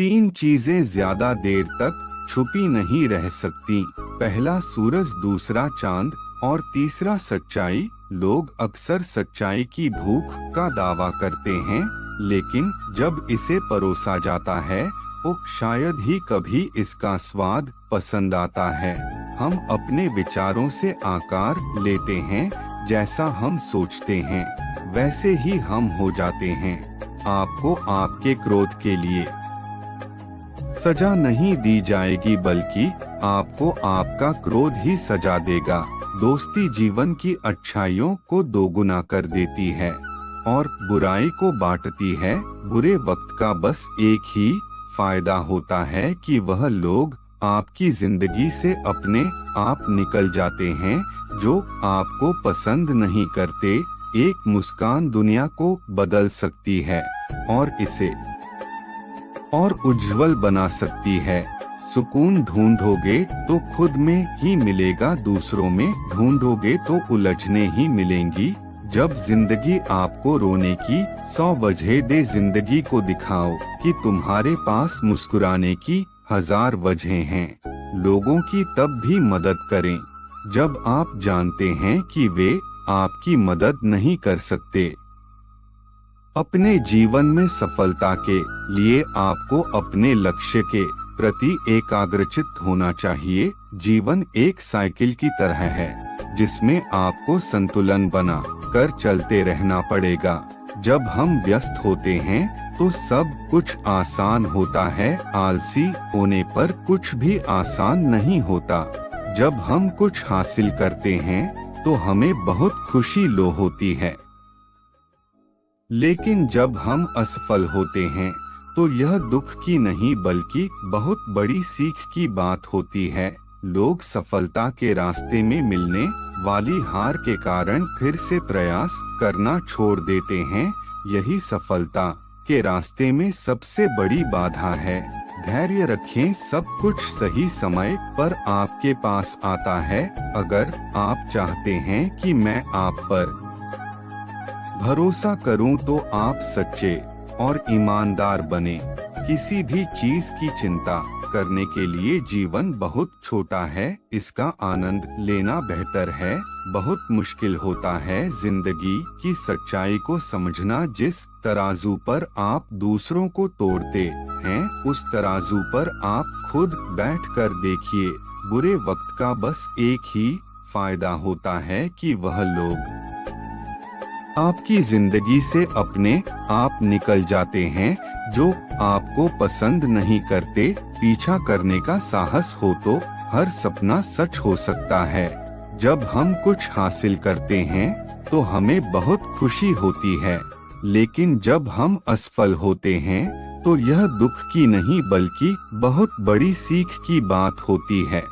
तीन चीजें ज्यादा देर तक छुपी नहीं रह सकती। पहला सूरज, दूसरा चांद और तीसरा सच्चाई। लोग अक्सर सच्चाई की भूख का दावा करते हैं, लेकिन जब इसे परोसा जाता है तो शायद ही कभी इसका स्वाद पसंद आता है। हम अपने विचारों से आकार लेते हैं, जैसा हम सोचते हैं वैसे ही हम हो जाते हैं। आपको आपके क्रोध के लिए सजा नहीं दी जाएगी, बल्कि आपको आपका क्रोध ही सजा देगा। दोस्ती जीवन की अच्छाइयों को दोगुना कर देती है और बुराई को बांटती है। बुरे वक्त का बस एक ही फायदा होता है कि वह लोग आपकी जिंदगी से अपने आप निकल जाते हैं जो आपको पसंद नहीं करते। एक मुस्कान दुनिया को बदल सकती है और इसे और उज्जवल बना सकती है। सुकून ढूंढोगे तो खुद में ही मिलेगा, दूसरों में ढूंढोगे तो उलझने ही मिलेंगी। जब जिंदगी आपको रोने की 100 वजह दे, जिंदगी को दिखाओ कि तुम्हारे पास मुस्कुराने की 1000 वजह हैं। लोगों की तब भी मदद करें जब आप जानते हैं कि वे आपकी मदद नहीं कर सकते। अपने जीवन में सफलता के लिए आपको अपने लक्ष्य के प्रति एकाग्रचित्त होना चाहिए। जीवन एक साइकिल की तरह है जिसमें आपको संतुलन बना कर चलते रहना पड़ेगा। जब हम व्यस्त होते हैं तो सब कुछ आसान होता है, आलसी होने पर कुछ भी आसान नहीं होता। जब हम कुछ हासिल करते हैं तो हमें बहुत खुशी लो होती है, लेकिन जब हम असफल होते हैं तो यह दुख की नहीं बल्कि बहुत बड़ी सीख की बात होती है। लोग सफलता के रास्ते में मिलने वाली हार के कारण फिर से प्रयास करना छोड़ देते हैं। यही सफलता के रास्ते में सबसे बड़ी बाधा है। धैर्य रखें, सब कुछ सही समय पर आपके पास आता है। अगर आप चाहते हैं कि मैं आप पर भरोसा करूं तो आप सच्चे और ईमानदार बने। किसी भी चीज की चिंता करने के लिए जीवन बहुत छोटा है, इसका आनंद लेना बेहतर है। बहुत मुश्किल होता है जिंदगी की सच्चाई को समझना। जिस तराजू पर आप दूसरों को तोड़ते हैं, उस तराजू पर आप खुद बैठकर देखिए। बुरे वक्त का बस एक ही फायदा होता है कि वह लोग आपकी जिंदगी से अपने आप निकल जाते हैं जो आपको पसंद नहीं करते। पीछा करने का साहस हो तो हर सपना सच हो सकता है। जब हम कुछ हासिल करते हैं तो हमें बहुत खुशी होती है, लेकिन जब हम असफल होते हैं तो यह दुख की नहीं बल्कि बहुत बड़ी सीख की बात होती है।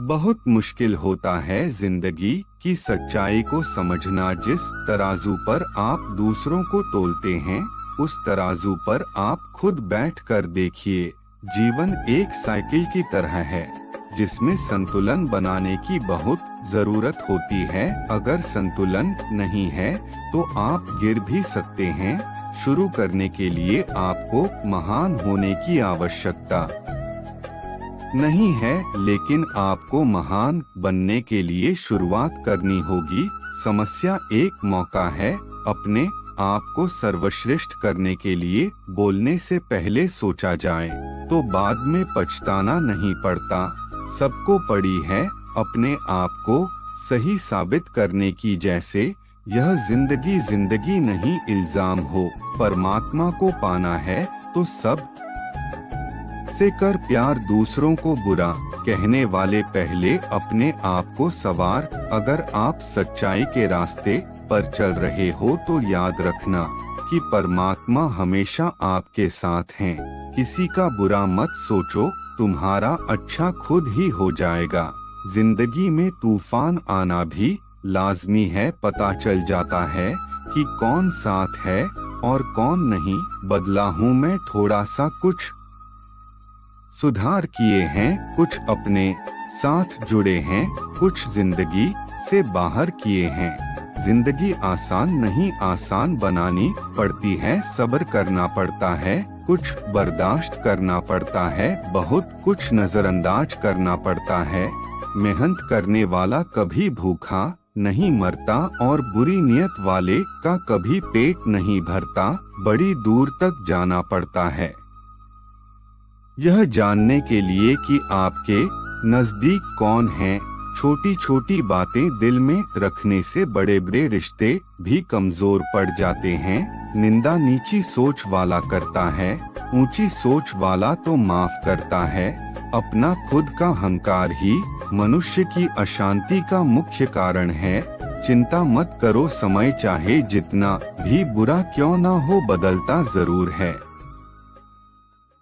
बहुत मुश्किल होता है जिंदगी की सच्चाई को समझना। जिस तराजू पर आप दूसरों को तोलते हैं, उस तराजू पर आप खुद बैठकर देखिए। जीवन एक साइकिल की तरह है जिसमें संतुलन बनाने की बहुत जरूरत होती है। अगर संतुलन नहीं है तो आप गिर भी सकते हैं। शुरू करने के लिए आपको महान होने की आवश्यकता नहीं है, लेकिन आपको महान बनने के लिए शुरुआत करनी होगी। समस्या एक मौका है। अपने आप को सर्वश्रेष्ठ करने के लिए बोलने से पहले सोचा जाए तो बाद में पछताना नहीं पड़ता। सबको पड़ी है अपने आप को सही साबित करने की। जैसे यह जिंदगी नहीं इल्जाम हो। परमात्मा को पाना है तो सब से कर प्यार। दूसरों को बुरा कहने वाले पहले अपने आप को सवार। अगर आप सच्चाई के रास्ते पर चल रहे हो तो याद रखना कि परमात्मा हमेशा आपके साथ हैं। किसी का बुरा मत सोचो, तुम्हारा अच्छा खुद ही हो जाएगा। जिंदगी में तूफान आना भी लाजमी है। पता चल जाता है कि कौन साथ है और कौन नहीं। बदला हूँ मैं थोड़ा सा, कुछ सुधार किए हैं, कुछ अपने साथ जुड़े हैं, कुछ जिंदगी से बाहर किए हैं। जिंदगी आसान नहीं, आसान बनानी पड़ती है, सब्र करना पड़ता है, कुछ बर्दाश्त करना पड़ता है, बहुत कुछ नजरअंदाज करना पड़ता है। मेहनत करने वाला कभी भूखा नहीं मरता और बुरी नियत वाले का कभी पेट नहीं भरता, बड़ी दूर तक जाना पड़ता है यह जानने के लिए कि आपके नजदीक कौन है। छोटी छोटी बातें दिल में रखने से बड़े बड़े रिश्ते भी कमजोर पड़ जाते हैं। निंदा नीची सोच वाला करता है, ऊंची सोच वाला तो माफ करता है। अपना खुद का अहंकार ही मनुष्य की अशांति का मुख्य कारण है। चिंता मत करो, समय चाहे जितना भी बुरा क्यों ना हो बदलता जरूर है।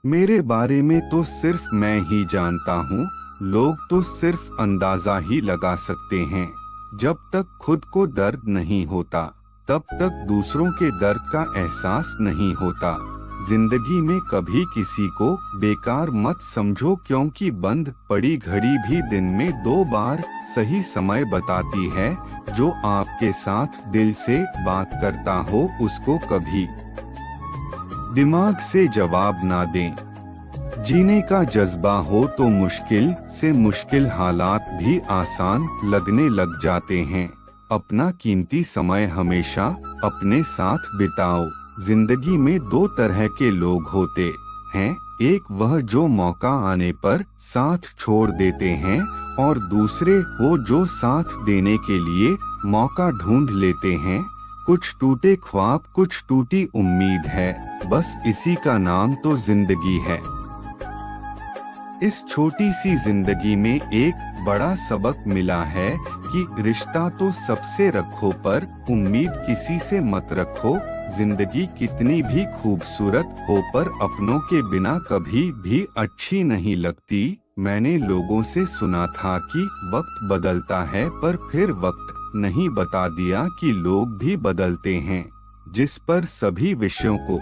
मेरे बारे में तो सिर्फ मैं ही जानता हूँ, लोग तो सिर्फ अंदाजा ही लगा सकते हैं। जब तक खुद को दर्द नहीं होता तब तक दूसरों के दर्द का एहसास नहीं होता। जिंदगी में कभी किसी को बेकार मत समझो, क्योंकि बंद पड़ी घड़ी भी दिन में 2 बार सही समय बताती है। जो आपके साथ दिल से बात करता हो उसको कभी दिमाग से जवाब ना दें। जीने का जज्बा हो तो मुश्किल से मुश्किल हालात भी आसान लगने लग जाते हैं। अपना कीमती समय हमेशा अपने साथ बिताओ। जिंदगी में 2 तरह के लोग होते हैं, एक वह जो मौका आने पर साथ छोड़ देते हैं और दूसरे वो जो साथ देने के लिए मौका ढूंढ लेते हैं। कुछ टूटे ख्वाब, कुछ टूटी उम्मीद है, बस इसी का नाम तो जिंदगी है। इस छोटी सी जिंदगी में एक बड़ा सबक मिला है कि रिश्ता तो सबसे रखो पर उम्मीद किसी से मत रखो। जिंदगी कितनी भी खूबसूरत हो पर अपनों के बिना कभी भी अच्छी नहीं लगती। मैंने लोगों से सुना था कि वक्त बदलता है, पर फिर वक्त नहीं बता दिया कि लोग भी बदलते हैं। जिस पर सभी विषयों को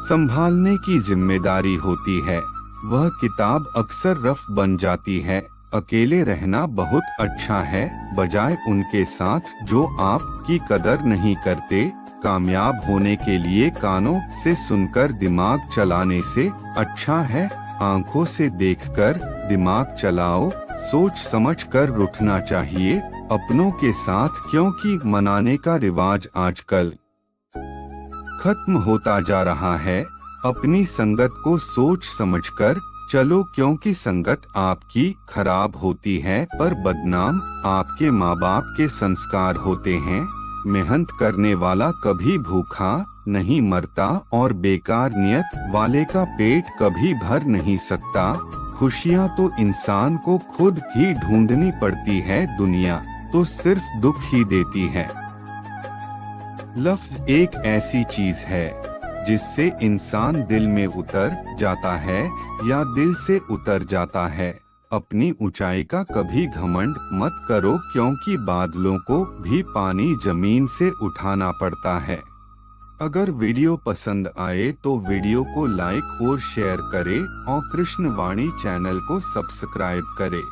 संभालने की जिम्मेदारी होती है वह किताब अक्सर रफ बन जाती है। अकेले रहना बहुत अच्छा है, बजाय उनके साथ जो आपकी कदर नहीं करते। कामयाब होने के लिए कानों से सुनकर दिमाग चलाने से अच्छा है आंखों से देखकर दिमाग चलाओ। सोच समझ कर उठना चाहिए अपनों के साथ, क्योंकि मनाने का रिवाज आजकल खत्म होता जा रहा है। अपनी संगत को सोच समझकर चलो, क्योंकि संगत आपकी खराब होती है पर बदनाम आपके माँ बाप के संस्कार होते हैं। मेहनत करने वाला कभी भूखा नहीं मरता और बेकार नियत वाले का पेट कभी भर नहीं सकता। खुशियाँ तो इंसान को खुद ही ढूंढनी पड़ती है, दुनिया तो सिर्फ दुख ही देती है। लफ्ज एक ऐसी चीज है जिससे इंसान दिल में उतर जाता है या दिल से उतर जाता है। अपनी ऊंचाई का कभी घमंड मत करो, क्योंकि बादलों को भी पानी जमीन से उठाना पड़ता है। अगर वीडियो पसंद आए तो वीडियो को लाइक और शेयर करें और कृष्ण वाणी चैनल को सब्सक्राइब करें।